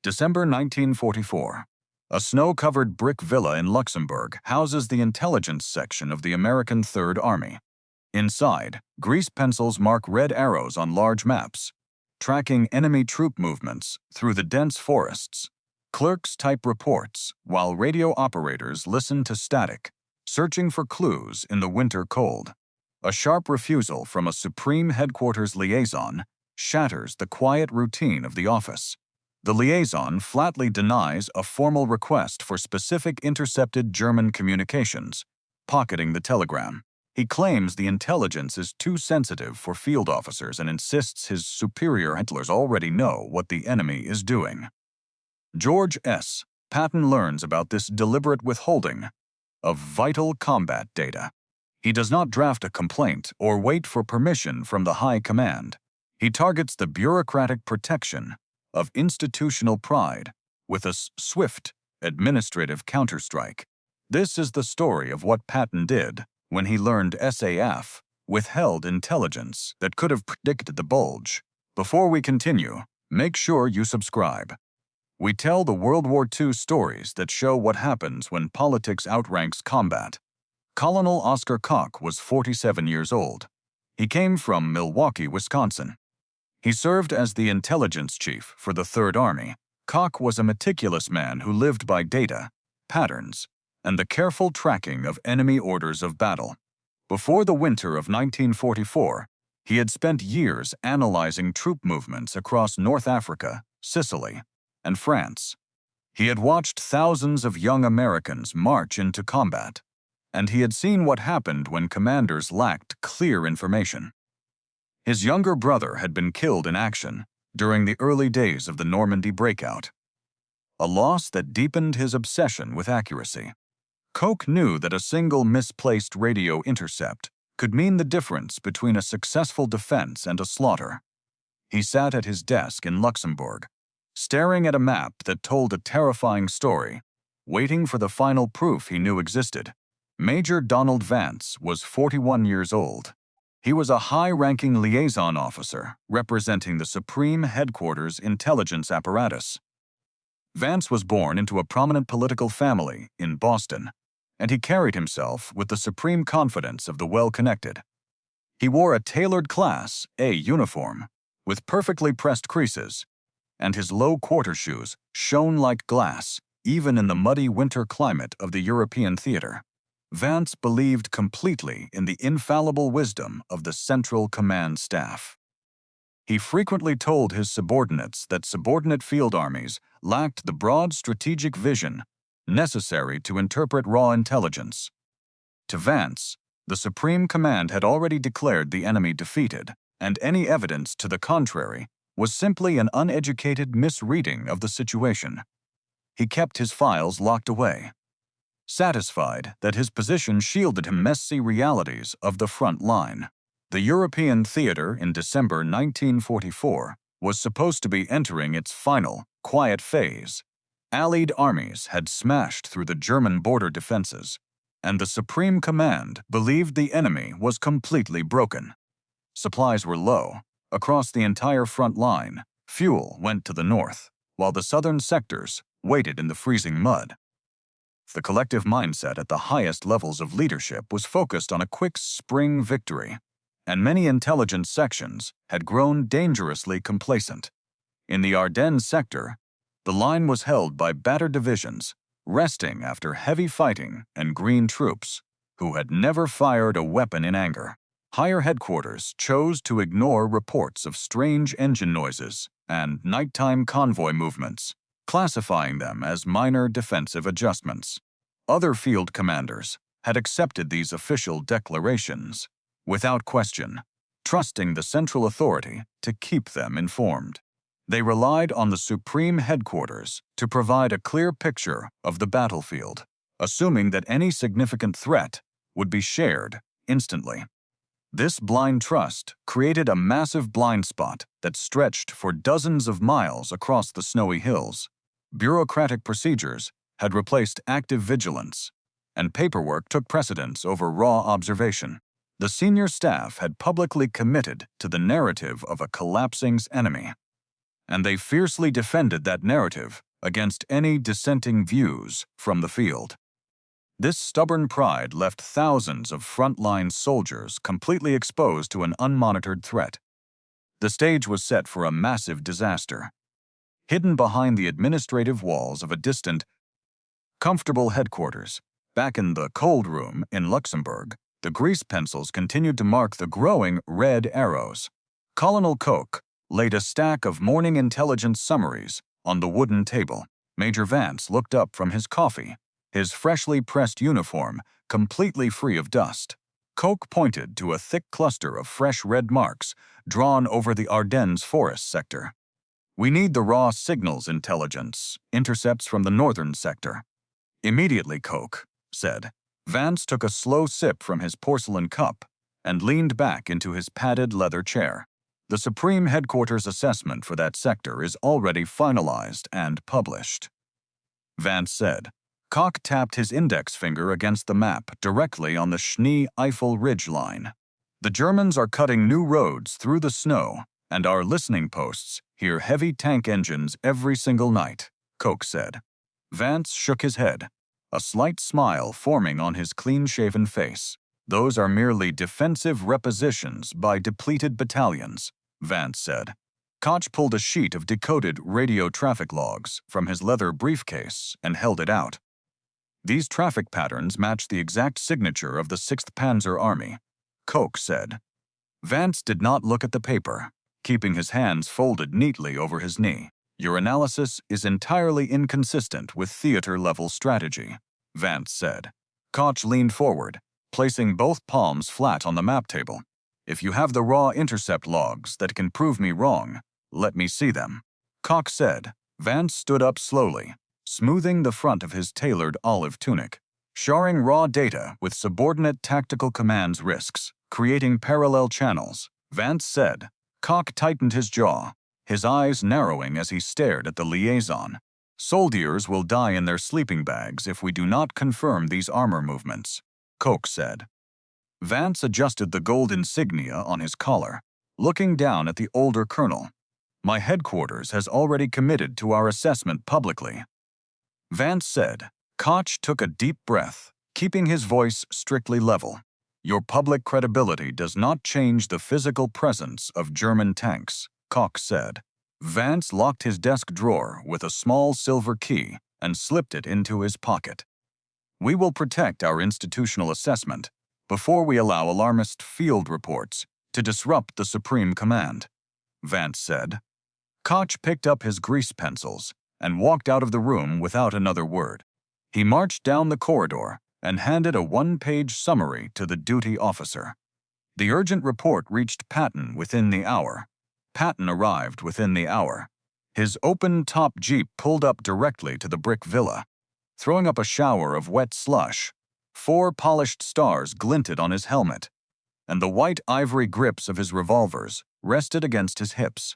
December 1944. A snow-covered brick villa in Luxembourg houses the intelligence section of the American Third Army. Inside, grease pencils mark red arrows on large maps, tracking enemy troop movements through the dense forests. Clerks type reports while radio operators listen to static, searching for clues in the winter cold. A sharp refusal from a Supreme Headquarters liaison shatters the quiet routine of the office. The liaison flatly denies a formal request for specific intercepted German communications, pocketing the telegram. He claims the intelligence is too sensitive for field officers and insists his superior handlers already know what the enemy is doing. George S. Patton learns about this deliberate withholding of vital combat data. He does not draft a complaint or wait for permission from the high command. He targets the bureaucratic protection of institutional pride with a swift administrative counterstrike. This is the story of what Patton did when he learned SHAEF withheld intelligence that could have predicted the Bulge. Before we continue, make sure you subscribe. We tell the World War II stories that show what happens when politics outranks combat. Colonel Oscar Koch was 47 years old. He came from Milwaukee, Wisconsin. He served as the intelligence chief for the Third Army. Koch was a meticulous man who lived by data, patterns, and the careful tracking of enemy orders of battle. Before the winter of 1944, he had spent years analyzing troop movements across North Africa, Sicily, and France. He had watched thousands of young Americans march into combat, and he had seen what happened when commanders lacked clear information. His younger brother had been killed in action during the early days of the Normandy breakout, a loss that deepened his obsession with accuracy. Koch knew that a single misplaced radio intercept could mean the difference between a successful defense and a slaughter. He sat at his desk in Luxembourg, staring at a map that told a terrifying story, waiting for the final proof he knew existed. Major Donald Vance was 41 years old. He was a high-ranking liaison officer representing the Supreme Headquarters intelligence apparatus. Vance was born into a prominent political family in Boston, and he carried himself with the supreme confidence of the well-connected. He wore a tailored Class A uniform with perfectly pressed creases, and his low quarter shoes shone like glass even in the muddy winter climate of the European theater. Vance believed completely in the infallible wisdom of the Central Command Staff. He frequently told his subordinates that subordinate field armies lacked the broad strategic vision necessary to interpret raw intelligence. To Vance, the Supreme Command had already declared the enemy defeated, and any evidence to the contrary was simply an uneducated misreading of the situation. He kept his files locked away, satisfied that his position shielded him messy realities of the front line. The European theater in December 1944 was supposed to be entering its final, quiet phase. Allied armies had smashed through the German border defenses, and the Supreme Command believed the enemy was completely broken. Supplies were low across the entire front line. Fuel went to the north, while the southern sectors waited in the freezing mud. The collective mindset at the highest levels of leadership was focused on a quick spring victory, and many intelligence sections had grown dangerously complacent. In the Ardennes sector, the line was held by battered divisions, resting after heavy fighting and green troops, who had never fired a weapon in anger. Higher headquarters chose to ignore reports of strange engine noises and nighttime convoy movements, classifying them as minor defensive adjustments. Other field commanders had accepted these official declarations without question, trusting the central authority to keep them informed. They relied on the Supreme Headquarters to provide a clear picture of the battlefield, assuming that any significant threat would be shared instantly. This blind trust created a massive blind spot that stretched for dozens of miles across the snowy hills. Bureaucratic procedures had replaced active vigilance, and paperwork took precedence over raw observation. The senior staff had publicly committed to the narrative of a collapsing enemy, and they fiercely defended that narrative against any dissenting views from the field. This stubborn pride left thousands of frontline soldiers completely exposed to an unmonitored threat. The stage was set for a massive disaster. Hidden behind the administrative walls of a distant, comfortable headquarters, back in the cold room in Luxembourg, the grease pencils continued to mark the growing red arrows. Colonel Koch laid a stack of morning intelligence summaries on the wooden table. Major Vance looked up from his coffee, his freshly pressed uniform completely free of dust. Koch pointed to a thick cluster of fresh red marks drawn over the Ardennes forest sector. "We need the raw signals intelligence, intercepts from the northern sector." "Immediately," Koch said. Vance took a slow sip from his porcelain cup and leaned back into his padded leather chair. "The Supreme Headquarters assessment for that sector is already finalized and published," Vance said. Koch tapped his index finger against the map directly on the Schnee-Eifel ridge line. "The Germans are cutting new roads through the snow, and our listening posts hear heavy tank engines every single night," Koch said. Vance shook his head, a slight smile forming on his clean-shaven face. "Those are merely defensive repositions by depleted battalions," Vance said. Koch pulled a sheet of decoded radio traffic logs from his leather briefcase and held it out. "These traffic patterns match the exact signature of the 6th Panzer Army," Koch said. Vance did not look at the paper, keeping his hands folded neatly over his knee. "Your analysis is entirely inconsistent with theater-level strategy," Vance said. Koch leaned forward, placing both palms flat on the map table. "If you have the raw intercept logs that can prove me wrong, let me see them," Koch said. Vance stood up slowly, smoothing the front of his tailored olive tunic. "Sharing raw data with subordinate tactical commands risks creating parallel channels," Vance said. Koch tightened his jaw, his eyes narrowing as he stared at the liaison. "Soldiers will die in their sleeping bags if we do not confirm these armor movements," Koch said. Vance adjusted the gold insignia on his collar, looking down at the older colonel. "My headquarters has already committed to our assessment publicly," Vance said. Koch took a deep breath, keeping his voice strictly level. "Your public credibility does not change the physical presence of German tanks," Koch said. Vance locked his desk drawer with a small silver key and slipped it into his pocket. "We will protect our institutional assessment before we allow alarmist field reports to disrupt the Supreme Command," Vance said. Koch picked up his grease pencils and walked out of the room without another word. He marched down the corridor and handed a one-page summary to the duty officer. The urgent report reached Patton within the hour. Patton arrived within the hour. His open-top Jeep pulled up directly to the brick villa, throwing up a shower of wet slush. 4 polished stars glinted on his helmet, and the white ivory grips of his revolvers rested against his hips.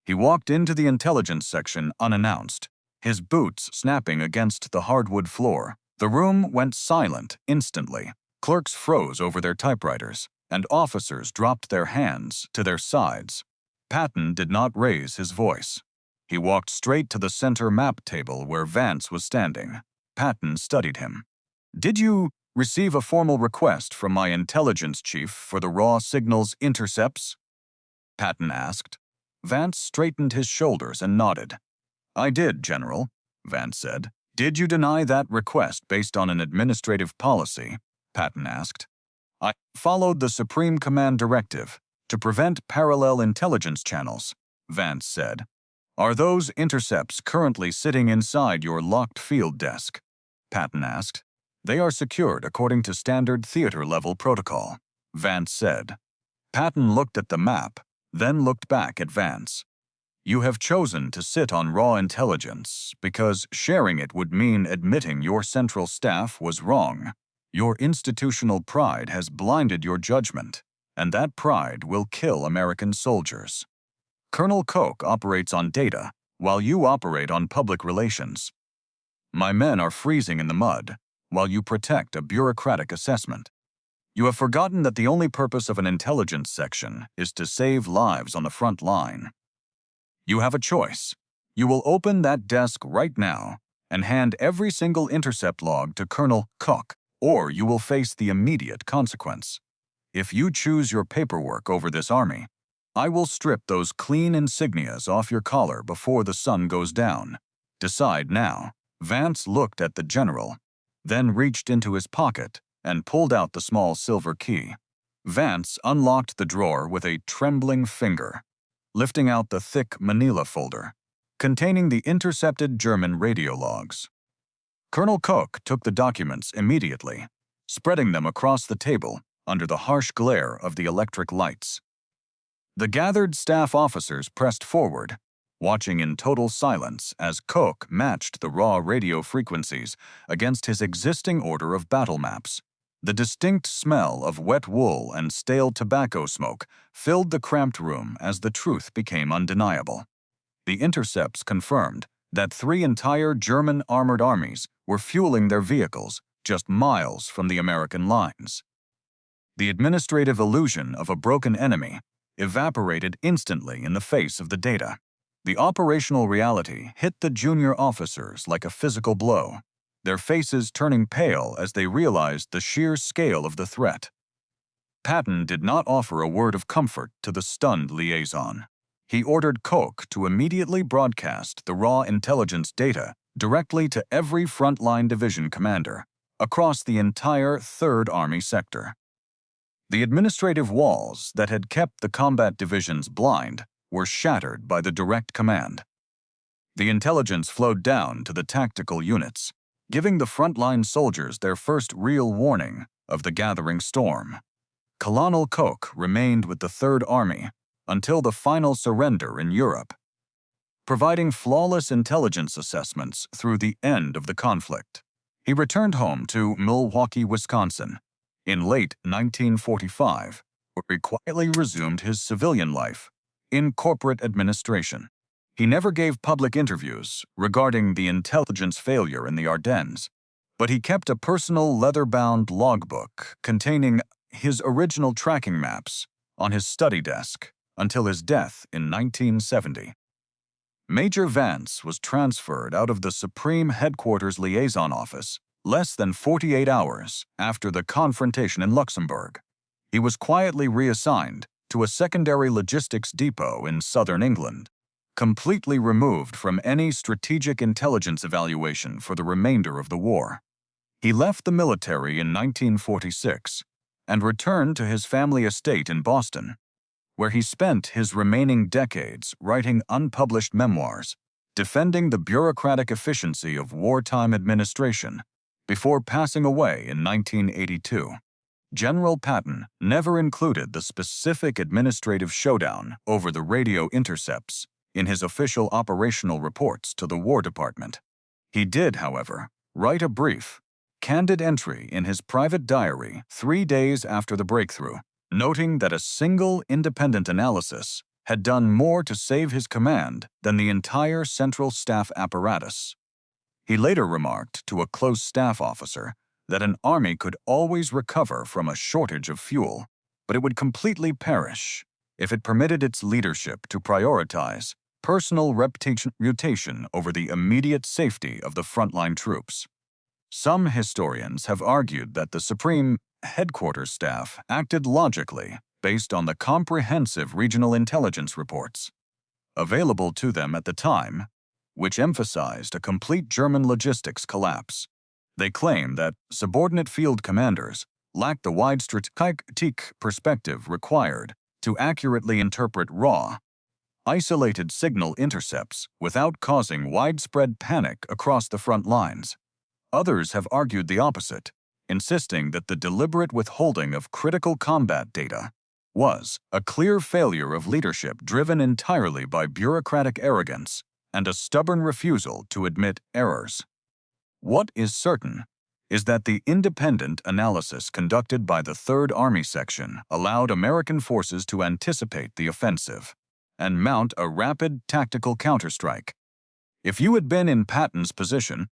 He walked into the intelligence section unannounced, his boots snapping against the hardwood floor. The room went silent instantly. Clerks froze over their typewriters, and officers dropped their hands to their sides. Patton did not raise his voice. He walked straight to the center map table where Vance was standing. Patton studied him. "Did you receive a formal request from my intelligence chief for the raw signals intercepts?" Patton asked. Vance straightened his shoulders and nodded. "I did, General," Vance said. "Did you deny that request based on an administrative policy?" Patton asked. "I followed the Supreme Command directive to prevent parallel intelligence channels," Vance said. "Are those intercepts currently sitting inside your locked field desk?" Patton asked. "They are secured according to standard theater-level protocol," Vance said. Patton looked at the map, then looked back at Vance. "You have chosen to sit on raw intelligence because sharing it would mean admitting your central staff was wrong. Your institutional pride has blinded your judgment, and that pride will kill American soldiers. Colonel Koch operates on data, while you operate on public relations. My men are freezing in the mud, while you protect a bureaucratic assessment. You have forgotten that the only purpose of an intelligence section is to save lives on the front line. You have a choice. You will open that desk right now and hand every single intercept log to Colonel Cook, or you will face the immediate consequence. If you choose your paperwork over this army, I will strip those clean insignias off your collar before the sun goes down. Decide now." Vance looked at the general, then reached into his pocket and pulled out the small silver key. Vance unlocked the drawer with a trembling finger, lifting out the thick manila folder containing the intercepted German radio logs. Colonel Cook took the documents immediately, spreading them across the table under the harsh glare of the electric lights. The gathered staff officers pressed forward, watching in total silence as Cook matched the raw radio frequencies against his existing order of battle maps. The distinct smell of wet wool and stale tobacco smoke filled the cramped room as the truth became undeniable. The intercepts confirmed that 3 entire German armored armies were fueling their vehicles just miles from the American lines. The administrative illusion of a broken enemy evaporated instantly in the face of the data. The operational reality hit the junior officers like a physical blow, their faces turning pale as they realized the sheer scale of the threat. Patton did not offer a word of comfort to the stunned liaison. He ordered Cook to immediately broadcast the raw intelligence data directly to every frontline division commander across the entire 3rd Army sector. The administrative walls that had kept the combat divisions blind were shattered by the direct command. The intelligence flowed down to the tactical units, giving the frontline soldiers their first real warning of the gathering storm. Colonel Cook remained with the 3rd Army until the final surrender in Europe, providing flawless intelligence assessments through the end of the conflict. He returned home to Milwaukee, Wisconsin, in late 1945, where he quietly resumed his civilian life in corporate administration. He never gave public interviews regarding the intelligence failure in the Ardennes, but he kept a personal leather-bound logbook containing his original tracking maps on his study desk until his death in 1970. Major Vance was transferred out of the Supreme Headquarters Liaison Office less than 48 hours after the confrontation in Luxembourg. He was quietly reassigned to a secondary logistics depot in southern England, completely removed from any strategic intelligence evaluation for the remainder of the war. He left the military in 1946 and returned to his family estate in Boston, where he spent his remaining decades writing unpublished memoirs, defending the bureaucratic efficiency of wartime administration, before passing away in 1982. General Patton never included the specific administrative showdown over the radio intercepts in his official operational reports to the War Department. He did, however, write a brief, candid entry in his private diary 3 days after the breakthrough, noting that a single independent analysis had done more to save his command than the entire central staff apparatus. He later remarked to a close staff officer that an army could always recover from a shortage of fuel, but it would completely perish if it permitted its leadership to prioritize personal reputation over the immediate safety of the frontline troops. Some historians have argued that the Supreme Headquarters staff acted logically based on the comprehensive regional intelligence reports available to them at the time, which emphasized a complete German logistics collapse. They claim that subordinate field commanders lacked the wide strategic perspective required to accurately interpret raw, isolated signal intercepts without causing widespread panic across the front lines. Others have argued the opposite, insisting that the deliberate withholding of critical combat data was a clear failure of leadership driven entirely by bureaucratic arrogance and a stubborn refusal to admit errors. What is certain is that the independent analysis conducted by the 3rd Army Section allowed American forces to anticipate the offensive and mount a rapid tactical counterstrike. If you had been in Patton's position,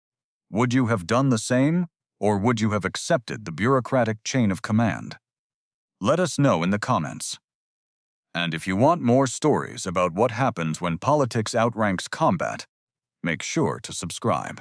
would you have done the same, or would you have accepted the bureaucratic chain of command? Let us know in the comments. And if you want more stories about what happens when politics outranks combat, make sure to subscribe.